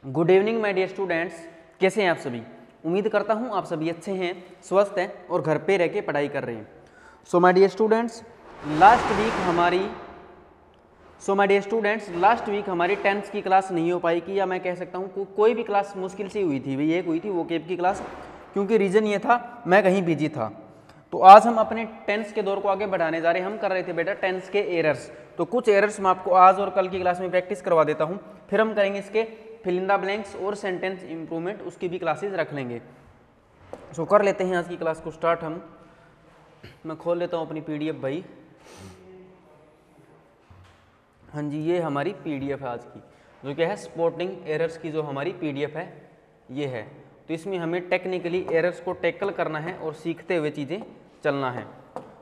Good evening my dear students, कैसे हैं आप सभी। उम्मीद करता हूं आप सभी अच्छे हैं, स्वस्थ हैं और घर पे रह के पढ़ाई कर रहे हैं। So my dear students, last week हमारी 10th की क्लास नहीं हो पाई कि, या मैं कह सकता हूं कोई भी क्लास मुश्किल से हुई थी। भाई एक हुई थी वो केप की क्लास, क्योंकि रीज़न ये था मैं कहीं बिजी था। तो आज हम अपने 10th के दौर को आगे बढ़ाने जा रहे हैं। हम कर रहे थे बेटा 10th के एरर्स, तो कुछ एरर्स मैं आपको आज और कल की क्लास में प्रैक्टिस करवा देता हूं। फिर हम करेंगे इसके फिल इन द ब्लैंक्स और सेंटेंस इंप्रूवमेंट, उसकी भी क्लासेस रख लेंगे। सो कर लेते हैं आज की क्लास को स्टार्ट हम। मैं खोल लेता हूं अपनी पीडीएफ भाई। हाँ जी, ये हमारी पीडीएफ है आज की, जो क्या है स्पॉटिंग एरर्स की जो हमारी पीडीएफ है ये है। तो इसमें हमें टेक्निकली एरर्स को टैकल करना है और सीखते हुए चीज़ें चलना है।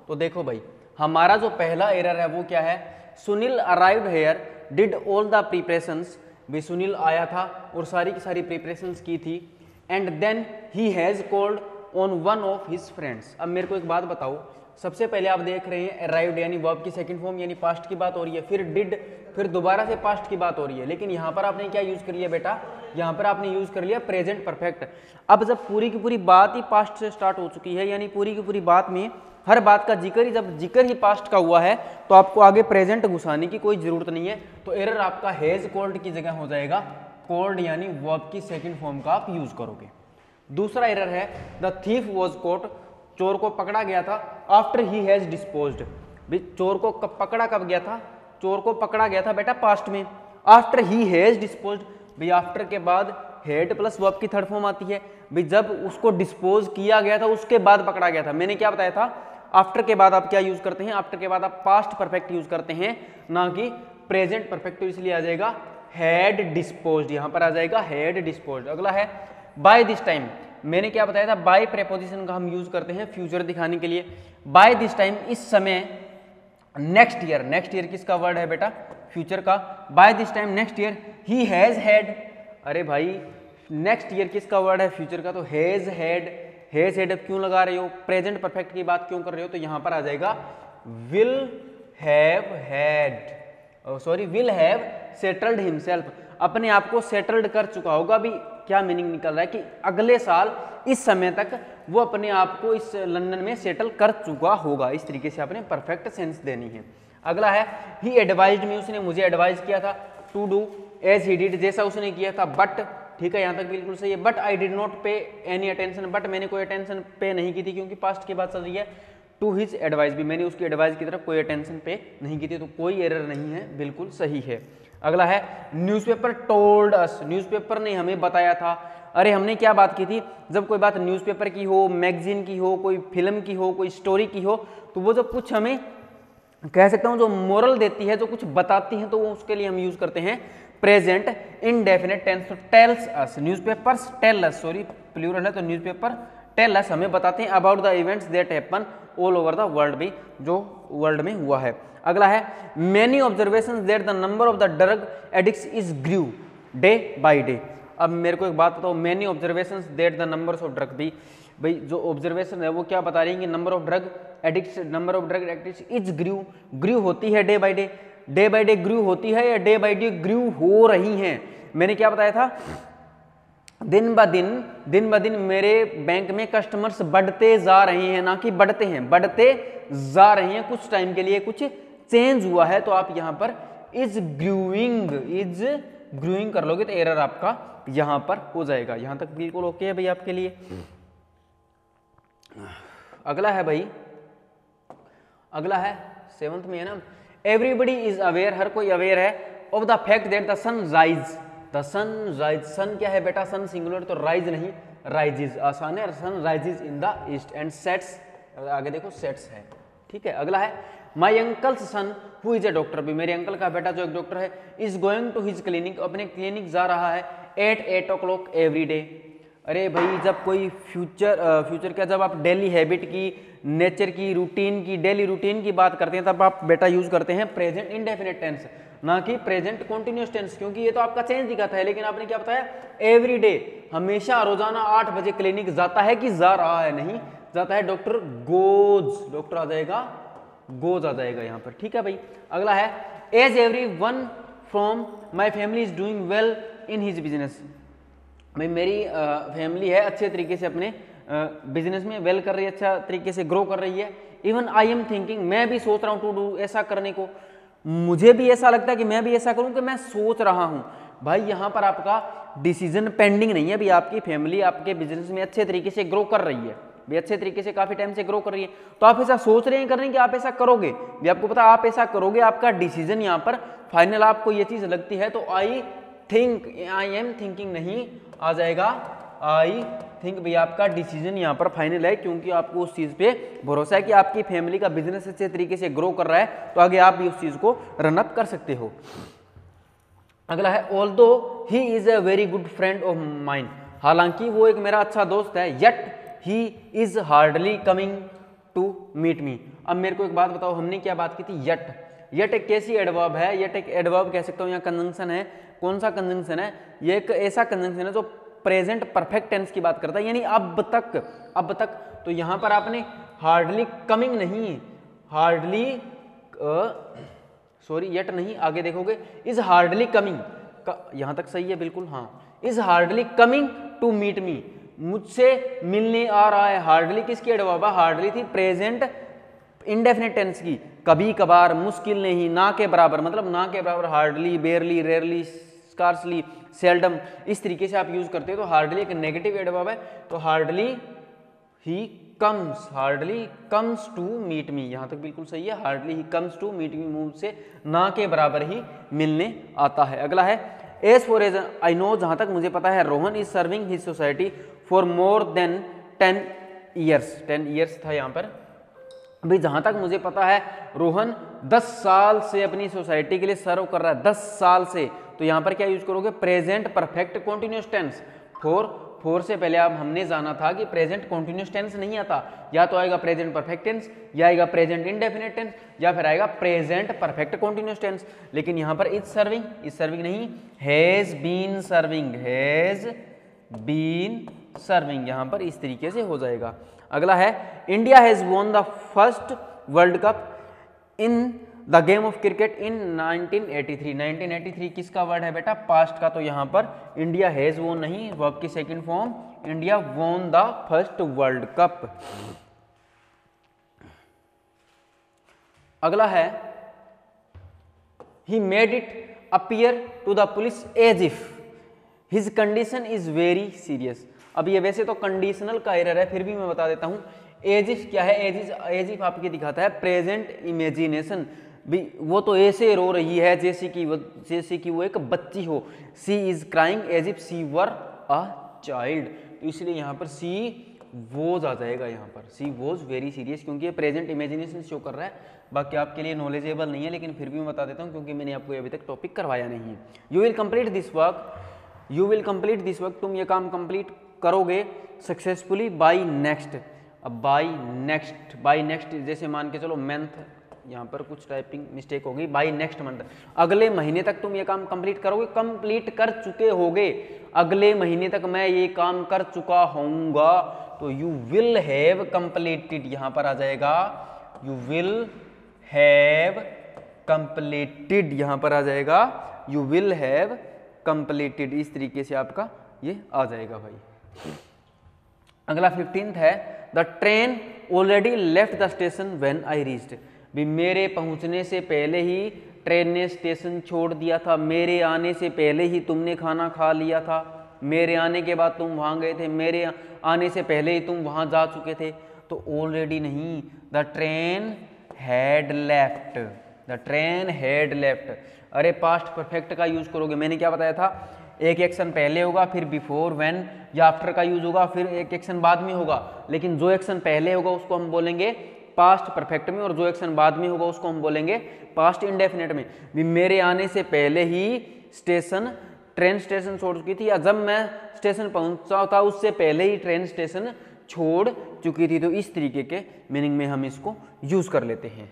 तो देखो भाई, हमारा जो पहला एरर है वो क्या है, Sunil arrived here did all the preparations. भी सुनील आया था और सारी की सारी प्रिपरेशंस की थी। And then he has called on one of his friends. अब मेरे को एक बात बताओ, सबसे पहले आप देख रहे हैं अराइव्ड यानी वर्ब की सेकंड फॉर्म यानी पास्ट की बात हो रही है, फिर डिड, फिर दोबारा से पास्ट की बात हो रही है। लेकिन यहाँ पर आपने क्या यूज कर लिया बेटा, यहाँ पर आपने यूज कर लिया प्रेजेंट परफेक्ट। अब जब पूरी की पूरी बात ही पास्ट से स्टार्ट हो चुकी है, यानी पूरी की पूरी बात में हर बात का जिक्र ही, जब जिक्र ही पास्ट का हुआ है, तो आपको आगे प्रेजेंट घुसाने की कोई जरूरत नहीं है। तो एरर आपका हैज कॉल्ड की जगह हो जाएगा कॉल्ड, यानी वर्ब की सेकंड फॉर्म का आप यूज करोगे। दूसरा एरर है द थीफ वॉज कॉट, चोर को पकड़ा गया था आफ्टर ही हैज डिस्पोज्ड। चोर को पकड़ा कब गया था, चोर को पकड़ा गया था बेटा पास्ट में, आफ्टर ही हैज डिस्पोज्ड। भाई आफ्टर के बाद हेड प्लस वर्ब की थर्ड फॉर्म आती है। भाई जब उसको डिस्पोज किया गया था उसके बाद पकड़ा गया था। मैंने क्या बताया था, आफ्टर के बाद आप क्या यूज करते हैं, आफ्टर के बाद आप पास्ट परफेक्ट यूज करते हैं, ना कि प्रेजेंट परफेक्ट। तो इसलिए आ जाएगा हैड डिस्पोज्ड, यहां पर आ जाएगा हैड डिस्पोज्ड। अगला है बाय दिस टाइम। मैंने क्या बताया था, बाय प्रेपोजिशन का हम यूज करते हैं फ्यूचर दिखाने के लिए। बाय दिस टाइम, इस समय। नेक्स्ट ईयर, नेक्स्ट ईयर किसका वर्ड है बेटा, फ्यूचर का। By this time next year he has had. अरे भाई नेक्स्ट ईयर किसका वर्ड है, फ्यूचर का, तो हैज हैड। हैज हैड अब क्यों लगा रहे हो, प्रेजेंट परफेक्ट की बात क्यों कर रहे हो, तो यहां पर आ जाएगा will have had, sorry will have settled himself. अपने आप को सेटल्ड कर चुका होगा। भी क्या मीनिंग निकल रहा है कि अगले साल इस समय तक वो अपने आप को इस लंदन में सेटल कर चुका होगा। इस तरीके से आपने परफेक्ट सेंस देनी है। अगला है ही एडवाइज्ड मी, उसने मुझे एडवाइज किया था to do as he did, जैसा उसने किया था। बट ठीक है, यहाँ तक बिल्कुल सही है। बट आई डिड नॉट पे एनी अटेंशन, बट मैंने कोई अटेंशन पे नहीं की थी, क्योंकि पास्ट की बात चल रही है। टू हिज एडवाइस भी, मैंने उसकी एडवाइस की तरफ कोई अटेंशन पे नहीं की थी, तो कोई एरर नहीं है, बिल्कुल सही है। अगला है न्यूज़पेपर टोल्ड अस, न्यूज़पेपर ने हमें बताया था। अरे हमने क्या बात की थी, जब कोई बात न्यूज़पेपर की हो, मैगजीन की हो, कोई फिल्म की हो, कोई स्टोरी की हो, तो वो जब कुछ हमें कह सकता हूँ जो मोरल देती है, जो कुछ बताती है, तो वो उसके लिए हम यूज करते हैं प्रेजेंट इनडेफिनेट टेंस। तो tells us, newspapers tell us, sorry plural है तो न्यूज़पेपर टेल अस, हमें बताते हैं about the events that happen all over the world, भी जो वर्ल्ड में हुआ है। अगला है many observations that the number of the drug addicts is grew day by day. अब मेरे को एक बात बताओ, many observations that the numbers of drug, भी भाई जो ऑब्जर्वेशन है वो क्या बता रही है कि number of drug addicts is grew, grew होती है डे बाय डे ग्रू होती है, या डे बाय डे ग्रू हो रही हैं। मैंने क्या बताया था, दिन ब दिन मेरे बैंक में कस्टमर्स बढ़ते जा रहे हैं, ना कि बढ़ते हैं, बढ़ते जा रहे हैं। कुछ टाइम के लिए कुछ चेंज हुआ है, तो आप यहां पर इज ग्रूइंग कर लोगे तो एरर आपका यहां पर हो जाएगा। यहां तक बिल्कुल ओके है भाई आपके लिए। अगला है भाई, अगला है 7th में है ना, एवरीबडी इज अवेयर, हर कोई अवेयर है, of the fact that the sun rise, the sun rise, sun क्या है बेटा, सन सिंगुलर, तो राइज नहीं राइजिज, आसान है। Sun rises in the east and sets, आगे देखो सेट्स है, ठीक है। अगला है my uncle's son who is a doctor, भी मेरे अंकल का बेटा जो एक डॉक्टर है, is going to his clinic, अपने क्लिनिक जा रहा है एट 8 o'clock एवरी डे। अरे भाई जब कोई फ्यूचर क्या, जब आप डेली हैबिट की, नेचर की, रूटीन की, डेली रूटीन की बात करते हैं, तब आप बेटा यूज करते हैं प्रेजेंट इंडेफिनिट टेंस, ना कि प्रेजेंट कॉन्टिन्यूअस टेंस, क्योंकि ये तो आपका चेंज दिखाता है। लेकिन आपने क्या बताया, एवरी डे, हमेशा रोजाना 8 बजे क्लिनिक जाता है कि जा रहा है, नहीं जाता है। डॉक्टर गोज, डॉक्टर आ जाएगा गोज आ जाएगा यहाँ पर, ठीक है भाई। अगला है as every one from my family is doing well in his business, भाई मेरी फैमिली है अच्छे तरीके से अपने बिजनेस में वेल कर रही है, अच्छा तरीके से ग्रो कर रही है। इवन आई एम थिंकिंग, मैं भी सोच रहा हूँ टू डू, ऐसा करने को, मुझे भी ऐसा लगता है कि मैं भी ऐसा करूँ कि मैं सोच रहा हूँ। भाई यहाँ पर आपका डिसीजन पेंडिंग नहीं है, भी आपकी फैमिली आपके बिजनेस में अच्छे तरीके से ग्रो कर रही है, भी अच्छे तरीके से काफी टाइम से ग्रो कर रही है, तो आप ऐसा सोच रहे हैं कर रहे हैं कि आप ऐसा करोगे, भी आपको पता आप ऐसा करोगे, आपका डिसीजन यहाँ पर फाइनल आपको ये चीज लगती है, तो I think, I am thinking नहीं आ जाएगा, आई थिंक भी आपका डिसीजन यहाँ पर फाइनल है, क्योंकि आपको उस चीज पे भरोसा है कि आपकी फैमिली का बिजनेस अच्छे तरीके से ग्रो कर रहा है, तो आगे आप भी उस चीज को रन अप कर सकते हो। अगला है although he is a very good friend of mine, हालांकि वो एक मेरा अच्छा दोस्त है, yet he is hardly coming to meet me. अब मेरे को एक बात बताओ, हमने क्या बात की थी, येट, येट एक कैसी एडवर्ब है, येट एक एडवर्ब कह सकता हूँ, यहाँ कंजंक्शन है, कौन सा कंजंक्शन है, ये एक ऐसा कंजंक्शन है जो प्रेजेंट परफेक्ट टेंस की बात करता है, यानी अब तक, अब तक। तो यहाँ पर आपने हार्डली कमिंग नहीं, हार्डली सॉरी येट नहीं, आगे देखोगे इज हार्डली कमिंग, यहां तक सही है बिल्कुल, हाँ, is hardly coming to meet me, मुझसे मिलने आ रहा है। हार्डली किसकी एडवर्ब है, हार्डली थी प्रेजेंट इंडेफिनिट टेंस की, कभी कभार, मुश्किल नहीं, ना के बराबर, मतलब ना के बराबर, हार्डली, बेयरली, रेयरली, स्कार्सली, सेल्डम, इस तरीके से आप यूज करते हो। तो हार्डली एक नेगेटिव एडवर्ब है, तो hardly he comes, hardly comes to meet me, यहां तक बिल्कुल सही है, hardly he comes to meet me, मुझसे ना के बराबर ही मिलने आता है। अगला है as far as I know, जहां तक मुझे पता है Rohan is serving his society for more than 10 years, 10 years था यहाँ पर, भाई जहां तक मुझे पता है रोहन 10 साल से अपनी सोसाइटी के लिए सर्व कर रहा है, 10 साल से, तो यहाँ पर क्या यूज करोगे, present perfect continuous tense, for से पहले अब हमने जाना था कि प्रेजेंट कॉन्टिन्यूअस टेंस नहीं आता, या तो आएगा प्रेजेंट परफेक्ट टेंस, या आएगा प्रेजेंट इंडेफिनिट टेंस, या फिर आएगा प्रेजेंट परफेक्ट कॉन्टिन्यूअस टेंस, लेकिन यहाँ पर इज सर्विंग नहीं, has been serving, has been serving, यहाँ पर इस तरीके से हो जाएगा। अगला है India has won the first World Cup in the game of cricket in 1983, 1983 किसका वर्ड है बेटा, पास्ट का, तो यहां पर इंडिया हैज वोन नहीं, वर्ब की second form, India won the first World Cup. अगला है he made it appear to the police as if his condition is very serious. अब ये वैसे तो कंडीशनल का एरर है, फिर भी मैं बता देता हूं, एज इफ क्या है, एज इफ आपकी दिखाता है प्रेजेंट इमेजिनेशन, भी वो तो ऐसे रो रही है जैसे कि वो एक बच्ची हो, she is crying as if she were a child, तो इसलिए यहाँ पर सी वोज आ जाएगा, यहाँ पर सी वोज वेरी सीरियस, क्योंकि ये प्रेजेंट इमेजिनेशन शो कर रहा है। बाकी आपके लिए नॉलेजेबल नहीं है, लेकिन फिर भी मैं बता देता हूँ क्योंकि मैंने आपको अभी तक टॉपिक करवाया नहीं है। You will complete this work, you will complete this work, तुम ये काम कंप्लीट करोगे सक्सेसफुली बाई नेक्स्ट। अब बाई नेक्स्ट जैसे मान के चलो मंथ, यहाँ पर कुछ टाइपिंग मिस्टेक होगी, बाई नेक्स्ट मंथ, अगले महीने तक तुम ये काम कंप्लीट करोगे, कंप्लीट कर चुके होगे, अगले महीने तक मैं ये काम कर चुका होऊंगा, तो यू विल हैव कंप्लीटेड, यहाँ पर आ जाएगा यू विल हैव कंप्लीटेड, यहाँ पर आ जाएगा यू विल हैव कंप्लीटेड, इस तरीके से आपका ये आ जाएगा भाई। अगला 15th है the train already left the station when I reached, भी मेरे पहुंचने से पहले ही ट्रेन ने स्टेशन छोड़ दिया था, मेरे आने से पहले ही तुमने खाना खा लिया था, मेरे आने के बाद तुम वहां गए थे, मेरे आने से पहले ही तुम वहां जा चुके थे, तो ऑलरेडी नहीं, the train had left, the train had left. अरे पास्ट परफेक्ट का यूज करोगे, मैंने क्या बताया था, एक एक्शन पहले होगा, फिर बिफोर, व्हेन या आफ्टर का यूज होगा, फिर एक एक्शन बाद में होगा, लेकिन जो एक्शन पहले होगा उसको हम बोलेंगे पास्ट परफेक्ट में, और जो एक्शन बाद में होगा उसको हम बोलेंगे पास्ट इंडेफिनिट में। भी मेरे आने से पहले ही ट्रेन स्टेशन छोड़ चुकी थी, या जब मैं स्टेशन पहुंचा था उससे पहले ही ट्रेन स्टेशन छोड़ चुकी थी, तो इस तरीके के मीनिंग में हम इसको यूज कर लेते हैं।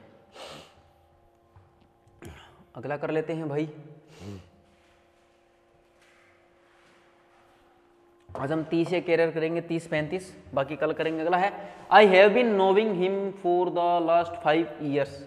अगला कर लेते हैं भाई, आज हम 30 एक एरर करेंगे, 30-35, बाकी कल करेंगे। अगला है I have been knowing him for the last 5 years,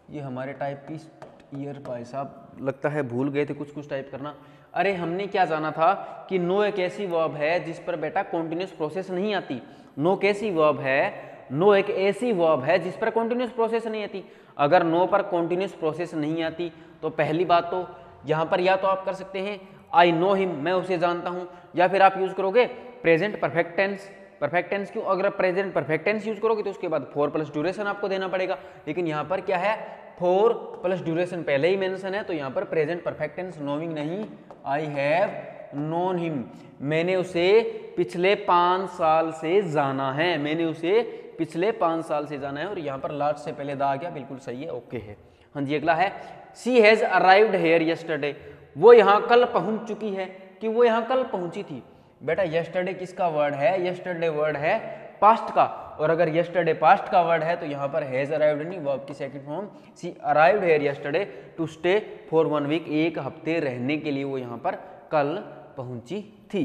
ये हमारे टाइपिस्ट ईयर भाई साहब लगता है भूल गए थे कुछ टाइप करना। अरे हमने क्या जाना था कि नो एक ऐसी वर्ब है जिस पर बेटा कॉन्टिन्यूस प्रोसेस नहीं आती। नो कैसी वर्ब है? नो एक ऐसी वर्ब है जिस पर कॉन्टिन्यूस प्रोसेस नहीं आती। अगर नो पर कॉन्टिन्यूस प्रोसेस नहीं आती तो पहली बात तो यहाँ पर या तो आप कर सकते हैं आई नो हिम, मैं उसे जानता हूँ, या फिर आप यूज करोगे present perfect tense. Perfect tense क्यों? अगर प्रेजेंट परफेक्ट टेंस यूज करोगे तो उसके बाद 4 प्लस ड्यूरेशन आपको देना पड़ेगा, लेकिन यहाँ पर क्या है 4 प्लस ड्यूरेशन पहले ही मेंशन है, तो यहाँ पर प्रेजेंट परफेक्ट टेंस नोइंग नहीं, आई हैव नोन हिम, मैंने उसे पिछले 5 साल से जाना है, मैंने उसे पिछले 5 साल से जाना है। और यहाँ पर लास्ट से पहले दा आ गया, बिल्कुल सही है, ओके है। हाँ जी, अगला है she has arrived here yesterday, वो यहाँ कल पहुंच चुकी है, कि वो यहाँ कल पहुंची थी। बेटा यस्टरडे किसका वर्ड है? यस्टरडे वर्ड है पास्ट का, और अगर यस्टरडे पास्ट का वर्ड है तो यहाँ पर हैज अराइव्ड नहीं, वर्ब की second form she arrived here yesterday to stay for 1 week, एक हफ्ते रहने के लिए वो यहाँ पर कल पहुंची थी।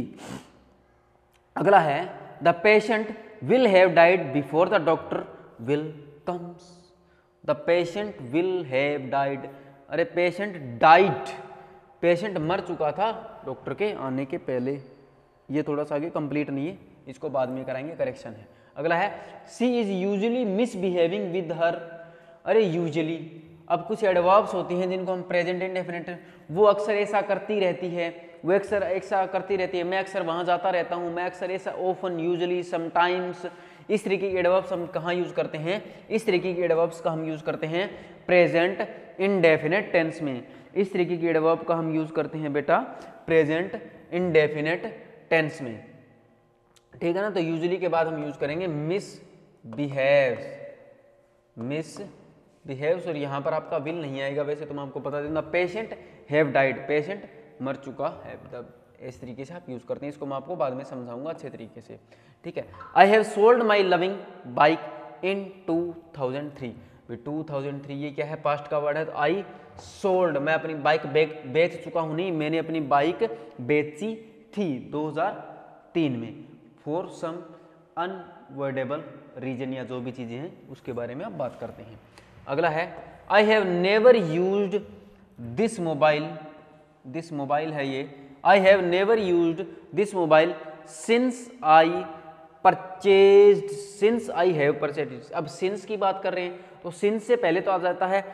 अगला है the patient will have died before the doctor will comes, the patient will have died, अरे पेशेंट डाइड, पेशेंट मर चुका था डॉक्टर के आने के पहले। ये थोड़ा सा आगे कंप्लीट नहीं है, इसको बाद में कराएंगे, करेक्शन है। अगला है she is usually misbehaving with her, अरे यूजुअली, अब कुछ एडवर्ब्स होती हैं जिनको हम प्रेजेंट इंडेफिनिट, वो अक्सर ऐसा करती रहती है, वो अक्सर ऐसा करती रहती है, मैं अक्सर वहाँ जाता रहता हूँ, मैं अक्सर ऐसा, ऑफन, यूजुअली, समटाइम्स, इस तरीके के एडवर्ब्स हम कहाँ यूज करते हैं? इस तरीके के एडवर्ब्स का हम यूज करते हैं प्रेजेंट इंडेफिनिट टेंस में। इस तरीके के एडवर्ब का हम यूज करते हैं बेटा प्रेजेंट इंडेफिनिट टेंस में, ठीक है ना। तो यूजुअली के बाद हम यूज करेंगे मिसबिहेव्स, मिसबिहेव्स, और यहाँ पर आपका विल नहीं आएगा, वैसे तो मैं आपको बता दूंगा पेशेंट हैव डाइड, पेशेंट मर चुका है, इस तरीके से आप यूज करते हैं, इसको मैं आपको बाद में समझाऊंगा अच्छे तरीके से, ठीक है। I have sold my loving bike in 2003, 2003 ये क्या है? पास्ट का वर्ड है, तो आई सोल्ड, मैं अपनी बाइक बेच चुका हूं, नहीं, मैंने अपनी बाइक बेची थी 2003 में, फॉर सम अनवर्डेबल रीजन, या जो भी चीजें हैं उसके बारे में आप बात करते हैं। अगला है I have never used this mobile, this mobile है ये, I have never used this mobile since I purchased, since I have purchased. अब सिंस की बात कर रहे हैं तो सिंस से पहले तो आ जाता है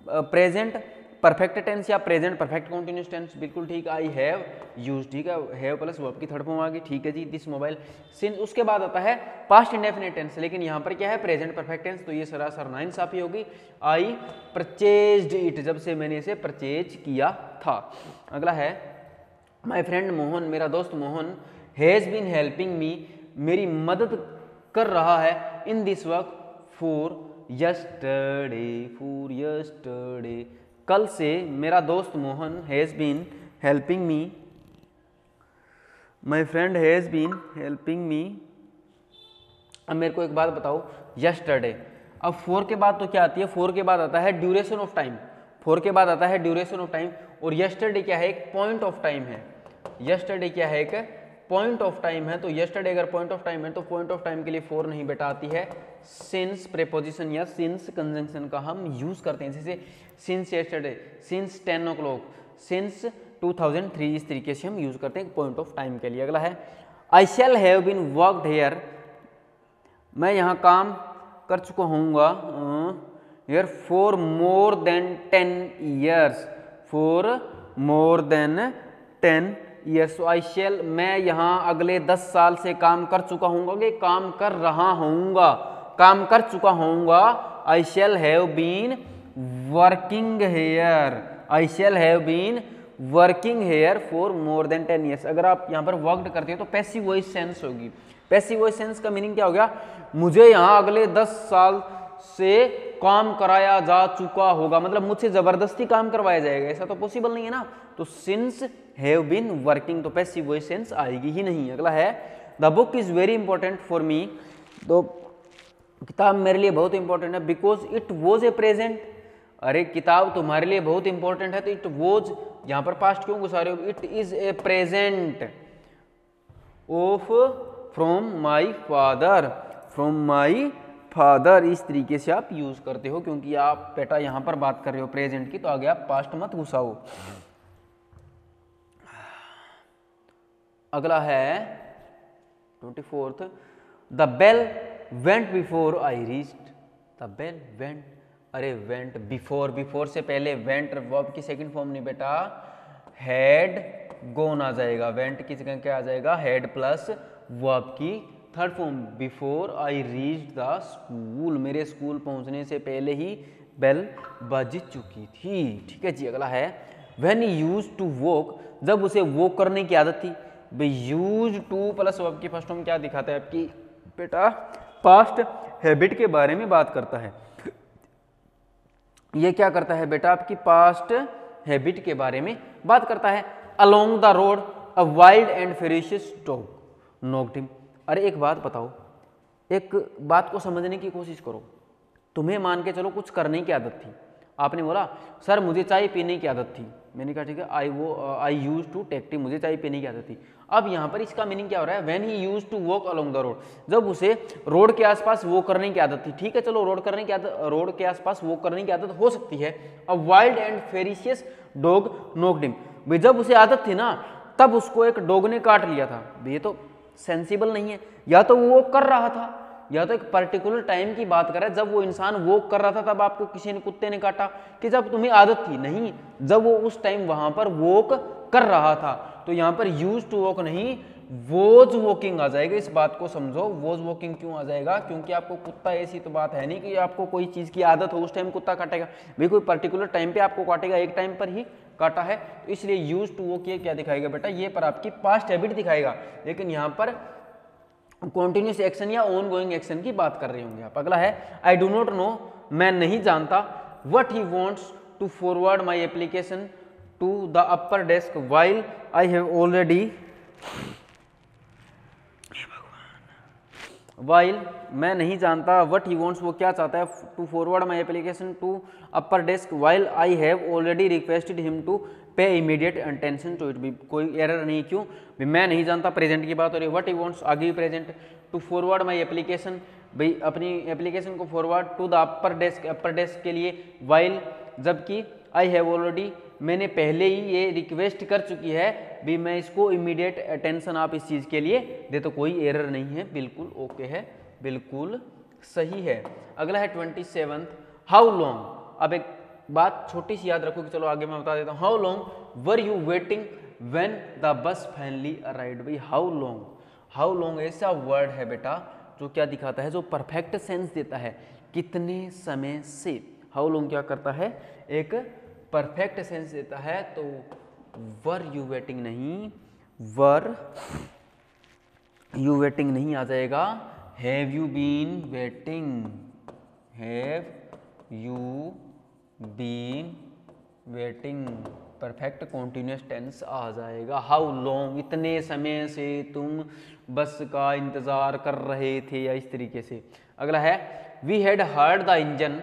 प्रेजेंट परफेक्ट टेंस या प्रेजेंट परफेक्ट कॉन्टिन्यूस टेंस, बिल्कुल ठीक, आई हैव यूज्ड, ठीक है, हैव प्लस वर्ब की थर्ड फॉर्म आ गई, ठीक है जी, दिस मोबाइल, सिंस, उसके बाद आता है पास्ट इंडेफिनिट टेंस, लेकिन यहाँ पर क्या है प्रेजेंट परफेक्ट टेंस, तो ये सरासर नाइंसाफी होगी, आई परचेज्ड इट, जब से मैंने इसे परचेज किया था। अगला है माई फ्रेंड मोहन, मेरा दोस्त Mohan, has been helping me, मेरी मदद कर रहा है, in this work for yesterday, for yesterday, कल से मेरा दोस्त Mohan has been helping me, my friend has been helping me. अब मेरे को एक बात बताओ, यस्टरडे, अब 4 के बाद तो क्या आती है? 4 के बाद आता है ड्यूरेशन ऑफ टाइम, 4 के बाद आता है ड्यूरेशन ऑफ टाइम, और यस्टरडे क्या है? एक पॉइंट ऑफ टाइम है, यस्टरडे क्या है? एक पॉइंट ऑफ टाइम है, तो यस्टरडे अगर पॉइंट ऑफ टाइम है तो पॉइंट ऑफ टाइम के लिए 4 नहीं बेटा आती है सिंस प्रेपोजिशन या सिंस कंजंक्शन का हम यूज करते हैं, जैसे since yesterday, since 10 o'clock, since 2003, इस तरीके से हम यूज करते हैं पॉइंट ऑफ टाइम के लिए। अगला है I shall have been worked here, मैं यहाँ काम कर चुका हूँगा here for more than 10 years, for more than 10 years, so I shall, मैं यहाँ अगले 10 साल से काम कर चुका हूँगा, काम कर रहा हूँगा, काम कर चुका हूँगा, I shall have been working here, I shall have been working here for more than 10 years। अगर आप यहाँ पर वर्कड करते हो तो पैसिव वॉइस सेंस होगी, पैसिव वॉइस सेंस का मीनिंग क्या हो गया? मुझे यहाँ अगले 10 साल से काम कराया जा चुका होगा, मतलब मुझसे जबरदस्ती काम करवाया जाएगा, ऐसा तो पॉसिबल नहीं है ना, तो सिंस हैव बीन वर्किंग, तो पैसिव वॉइस सेंस आएगी ही नहीं। अगला है the book is very important for me, तो किताब मेरे लिए बहुत इंपॉर्टेंट है, because it was a present, अरे किताब तुम्हारे लिए बहुत इंपॉर्टेंट है तो इट वॉज यहाँ पर पास्ट क्यों घुसा रहे हो? It is a present of from my father, from my father, इस तरीके से आप यूज करते हो, क्योंकि आप बेटा यहाँ पर बात कर रहे हो प्रेजेंट की, तो आगे आप पास्ट मत घुसाओ। अगला है 24th, the bell went before I reached. The bell went, अरे वेंट बिफोर, बिफोर से पहले वेंट वर्ब की सेकंड फॉर्म नहीं बेटा, हैड गोन आ जाएगा। वेंट की जगह क्या आ जाएगा, हैड प्लस वर्ब की third form, before I reached the school, मेरे स्कूल पहुंचने से पहले ही बेल बज चुकी थी। ठीक है जी। अगला है when he used to walk, जब उसे वॉक करने की आदत थी। भाई यूज टू प्लस वर्ब की फर्स्ट फॉर्म क्या दिखाता है आपकी बेटा, पास्ट हैबिट के बारे में बात करता है। ये क्या करता है बेटा, आपकी पास्ट हैबिट के बारे में बात करता है। Along the road a wild and ferocious dog knocked him. अरे एक बात बताओ, एक बात को समझने की कोशिश करो। तुम्हें मान के चलो कुछ करने की आदत थी, आपने बोला सर मुझे चाय पीने की आदत थी, मैंने कहा ठीक है आई यूज टू टेक टी, मुझे चाय पीने की आदत थी। अब यहाँ पर इसका मीनिंग क्या हो रहा है, when he use to walk along the road, जब उसे रोड के आसपास वॉक करने की आदत थी। ठीक है चलो रोड के आसपास वॉक करने की आदत हो सकती है। अब wild and ferocious dog knocked him, भाई जब उसे आदत थी ना तब उसको एक डॉग ने काट लिया था। ये तो सेंसिबल नहीं है, या तो वो कर रहा था या तो एक पर्टिकुलर टाइम की बात कर रहा है, जब वो इंसान वॉक कर रहा था तब आपको किसी ने कुत्ते ने काटा, कि जब तुम्हें आदत थी, नहीं जब वो उस टाइम वहां पर वॉक कर रहा था। तो यहाँ पर यूज टू वॉक नहीं वॉज वॉकिंग आ जाएगा, इस बात को समझो। वॉज वॉकिंग क्यों आ जाएगा, क्योंकि आपको कुत्ता, ऐसी तो बात है नहीं कि आपको कोई चीज की आदत हो उस टाइम कुत्ता काटेगा, भाई कोई पर्टिकुलर टाइम पे आपको काटेगा, एक टाइम पर ही काटा है, तो इसलिए यूज टू वॉक ये क्या दिखाएगा बेटा, ये पर आपकी पास्ट हैबिट दिखाएगा। लेकिन यहाँ पर कॉन्टिन्यूस एक्शन या ऑन गोइंग एक्शन की बात कर रहे होंगे आप। अगला है आई डू नॉट नो, मैं नहीं जानता, what he wants to forward my application to the upper desk while I have already, while मैं नहीं जानता, व्हाट ही वांट्स वो क्या चाहता है, to forward my application to upper desk while I have already requested him to pay immediate attention to it. भी कोई error नहीं, क्यों भी मैं नहीं जानता, प्रेजेंट की बात हो रही है, व्हाट ही वांट्स आगे भी present, to forward my application भाई अपनी एप्लीकेशन को forward to the upper desk के लिए, वाइल जबकि आई हैव ऑलरेडी मैंने पहले ही ये रिक्वेस्ट कर चुकी है भी मैं इसको इमीडिएट अटेंशन आप इस चीज़ के लिए दे, तो कोई एरर नहीं है, बिल्कुल ओके है, बिल्कुल सही है। अगला है 27th, हाउ लॉन्ग। अब एक बात छोटी सी याद रखो कि चलो आगे मैं बता देता हूँ, how long were you waiting when the bus finally arrived. भाई हाउ लॉन्ग ऐसा वर्ड है बेटा जो क्या दिखाता है, जो परफेक्ट सेंस देता है, कितने समय से। हाउ लॉन्ग क्या करता है, एक परफेक्ट सेंस देता है, तो वर यू वेटिंग नहीं, वर यू वेटिंग नहीं आ जाएगा, have you been waiting, have you been waiting, perfect continuous tense आ जाएगा। हाउ लॉन्ग इतने समय से तुम बस का इंतजार कर रहे थे, या इस तरीके से। अगला है we had heard the engine,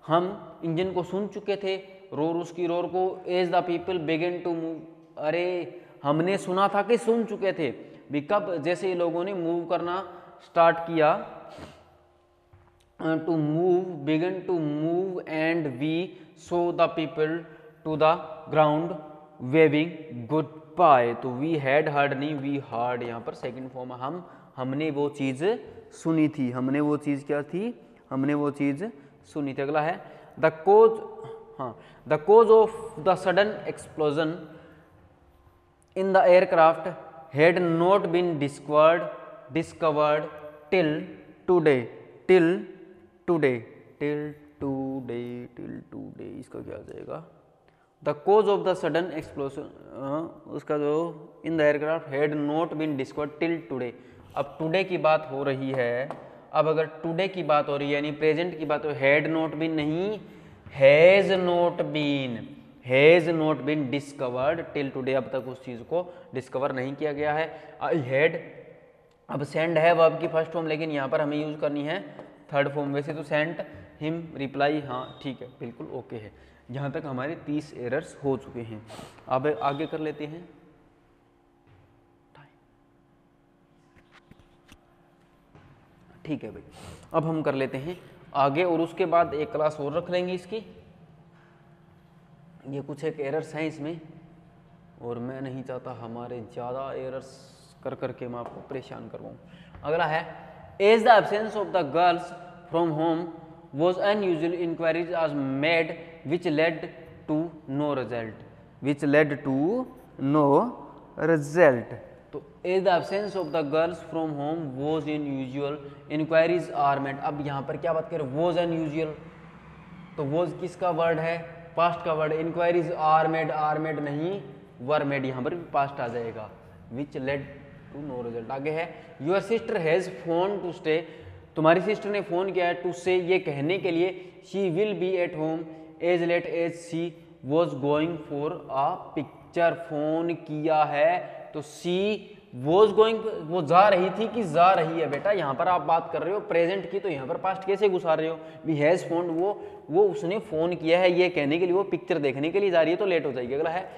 हम इंजन को सुन चुके थे, रोर उसकी रोर को, as the people begin to move, अरे हमने सुना था कि सुन चुके थे भी कब, जैसे ही लोगों ने मूव करना स्टार्ट किया, to move begin to move and we saw the people to the ground waving goodbye. तो वी हैड हर्ड नहीं, वी हर्ड, यहाँ पर सेकंड फॉर्म, हमने वो चीज़ सुनी थी, हमने वो चीज़ क्या थी, हमने वो चीज़ सुनी थी। अगला है द कोज, हाँ the cause of the sudden explosion in the aircraft had not been discovered till today, इसका क्या आ जाएगा, the cause of the sudden explosion, उसका जो in the aircraft had not been discovered till today. अब today की बात हो रही है, अब अगर टुडे की बात हो रही है यानी प्रेजेंट की बात हो, हैड नॉट बीन नहीं, has not been discovered till today, अब तक उस चीज़ को डिस्कवर नहीं किया गया है। आई हैड, अब सेंड है वर्ब की फर्स्ट फॉर्म, लेकिन यहाँ पर हमें यूज करनी है थर्ड फॉर्म, वैसे तो सेंट हिम रिप्लाई, हाँ ठीक है बिल्कुल ओके है। यहाँ तक हमारे 30 एरर्स हो चुके हैं। अब आगे कर लेते हैं, ठीक है भाई, अब हम कर लेते हैं आगे, और उसके बाद एक क्लास और रख लेंगे इसकी। ये कुछ एक एरर्स हैं इसमें, और मैं नहीं चाहता हमारे ज़्यादा एरर्स कर करके मैं आपको परेशान करवाऊँ। अगला है as the absence of the girls from home was unusual inquiries are made which led to no result, which led to no result. तो as the absence of the girls from home was in usual inquiries are made. अब यहाँ पर क्या बात करें, was unusual, तो was किसका word है, पास्ट का वर्ड। इंक्वायरीज आर मेड नहीं वर मेड, यहाँ पर भी पास्ट आ जाएगा। विच लेड टू नो रिजल्ट। आगे है your sister has phone to stay, तुम्हारी सिस्टर ने फोन किया है टू से ये कहने के लिए she will be at home as late as she was going for a picture. Phone किया है तो सी वॉज गोइंग, वो जा रही थी कि जा रही है। बेटा यहाँ पर आप बात कर रहे हो प्रेजेंट की, तो यहाँ पर पास्ट कैसे घुसा रहे हो। भी हैज फोन, वो उसने फोन किया है ये कहने के लिए, वो पिक्चर देखने के लिए जा रही है, तो लेट हो जाएगी। अगला है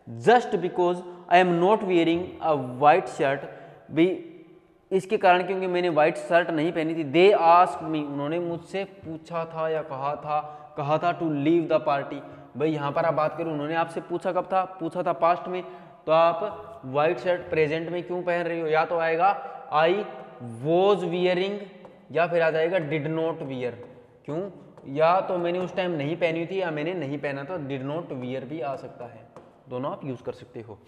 just because I am not wearing a white shirt, भी इसके कारण क्योंकि मैंने व्हाइट शर्ट नहीं पहनी थी। दे आस्क्ड मी, उन्होंने मुझसे पूछा था या कहा था टू लीव द पार्टी। भाई यहाँ पर आप बात करें, उन्होंने आपसे पूछा कब था, पूछा था पास्ट में, तो आप व्हाइट शर्ट प्रेजेंट में क्यों पहन रही हो। या तो आएगा आई वॉज वियरिंग, या फिर आ जाएगा डिड नॉट वियर। क्यों, या तो मैंने उस टाइम नहीं पहनी थी या मैंने नहीं पहना था, डिड नॉट वियर भी आ सकता है, दोनों आप यूज कर सकते हो।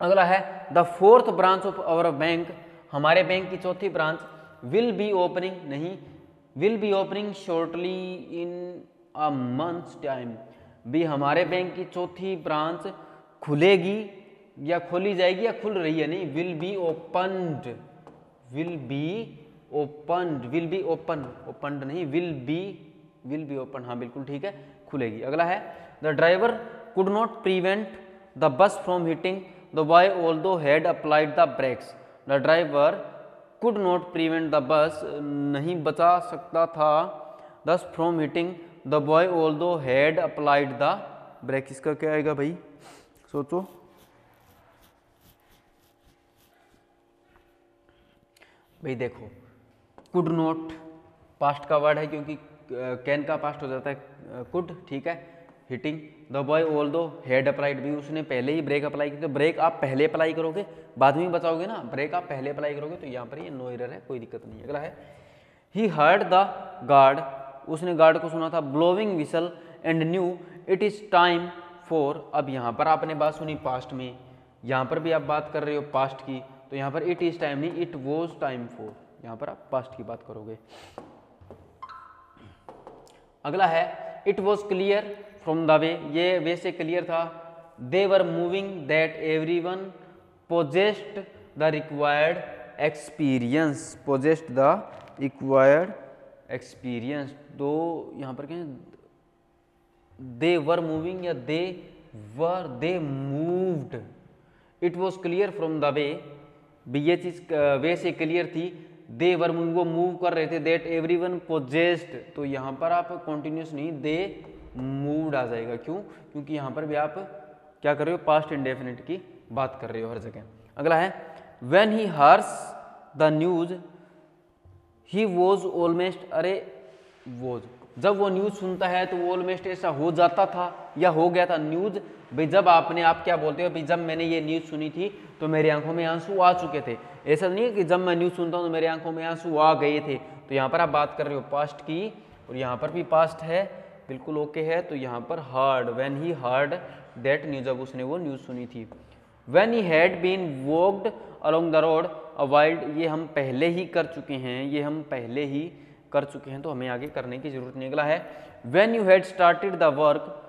अगला है the fourth branch of our bank, हमारे बैंक की चौथी ब्रांच विल बी ओपनिंग, नहीं will be opening shortly in a months time. भी हमारे बैंक की चौथी ब्रांच खुलेगी या खोली जाएगी या खुल रही है, नहीं will be opened, will be opened, will be opened नहीं विल बी ओपन, हाँ बिल्कुल ठीक है, खुलेगी। अगला है the driver could not prevent the bus from hitting the boy although had applied the brakes. The driver could not prevent the bus, नहीं बचा सकता था दस from hitting the boy although had applied the brakes. इसका क्या आएगा भाई, सोचो। भाई देखो, कुड नॉट पास्ट का वर्ड है क्योंकि कैन का पास्ट हो जाता है कुड, ठीक है। Hitting the boy although had applied, भी उसने पहले ही ब्रेक अप्लाई की, तो ब्रेक आप पहले अप्लाई करोगे बाद में बचाओगे ना, ब्रेक आप पहले अप्लाई करोगे, तो यहाँ पर ये नो एरर है, कोई दिक्कत नहीं। अगला है ही हर्ड द गार्ड, उसने गार्ड को सुना था blowing whistle and knew it is time for. अब यहाँ पर आपने बात सुनी पास्ट में, यहाँ पर भी आप बात कर रहे हो पास्ट की, तो यहाँ पर इट इज टाइम नहीं इट वॉज टाइम फॉर, यहाँ पर आप पास्ट की बात करोगे। अगला है it was clear from the way, ये वे से क्लियर था। They were moving that everyone possessed the required experience, possessed the required experience. तो यहाँ पर क्या दे वर मूविंग या they moved. It was clear from the way, भी ये चीज वे से क्लियर थी। दे वर वो मूव कर रहे थे, दैट एवरीवन पोजेस्ड, तो यहाँ पर आप कॉन्टिन्यूस नहीं दे मूव्ड आ जाएगा। क्यों, क्योंकि यहाँ पर भी आप क्या कर रहे हो, पास्ट इंडेफिनिट की बात कर रहे हो हर जगह। अगला है when he hears the news he was almost, अरे वॉज, जब वो न्यूज सुनता है तो वो ऑलमोस्ट ऐसा हो जाता था या हो गया था। न्यूज भाई जब आपने, आप क्या बोलते हो भाई जब मैंने ये न्यूज सुनी थी तो मेरी आंखों में आंसू आ चुके थे, ऐसा नहीं है कि जब मैं न्यूज सुनता हूँ तो मेरी आंखों में आंसू आ गए थे। तो यहाँ पर आप बात कर रहे हो पास्ट की, और यहाँ पर भी पास्ट है, बिल्कुल ओके है। तो यहाँ पर heard, when he heard that news, जब उसने वो न्यूज सुनी थी। When he had been walked along the road a wild, ये हम पहले ही कर चुके हैं, ये हम पहले ही कर चुके हैं, तो हमें आगे करने की जरूरत नहीं। अगला है when you had started the work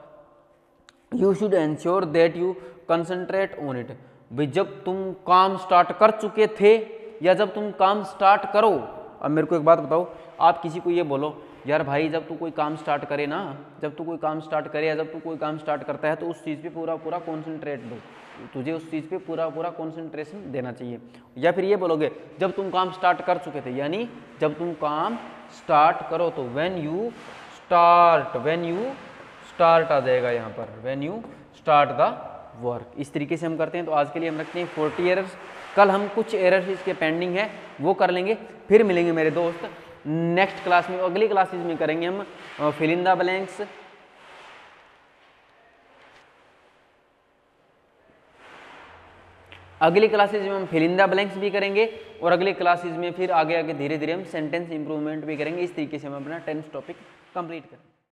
you should ensure that you concentrate on it. भाई जब तुम काम स्टार्ट कर चुके थे या जब तुम काम स्टार्ट करो। अब मेरे को एक बात बताओ, आप किसी को ये बोलो यार भाई जब तू कोई काम स्टार्ट करे ना, जब तू कोई काम स्टार्ट करे या जब तू कोई काम स्टार्ट करता है तो उस चीज़ पे पूरा पूरा कॉन्सेंट्रेट दो, तुझे उस चीज़ पे पूरा पूरा कॉन्सेंट्रेशन देना चाहिए। या फिर ये बोलोगे जब तुम काम स्टार्ट कर चुके थे, यानी जब तुम काम स्टार्ट करो, तो व्हेन यू स्टार्ट आ जाएगा यहाँ पर, when you start the work. इस तरीके से हम करते हैं। तो आज के लिए हम रखते हैं 40 एरर्स। कल हम कुछ एरर्स इसके पेंडिंग है वो कर लेंगे, फिर मिलेंगे मेरे दोस्त नेक्स्ट क्लास में। अगली क्लासेज में करेंगे हम फिल इन द ब्लैंक्स, अगली क्लासेज में हम फिल इन द ब्लैंक्स भी करेंगे और अगली क्लासेज में फिर आगे आगे धीरे धीरे हम सेंटेंस इंप्रूवमेंट भी करेंगे। इस तरीके से हम अपना 10th टॉपिक कंप्लीट करेंगे।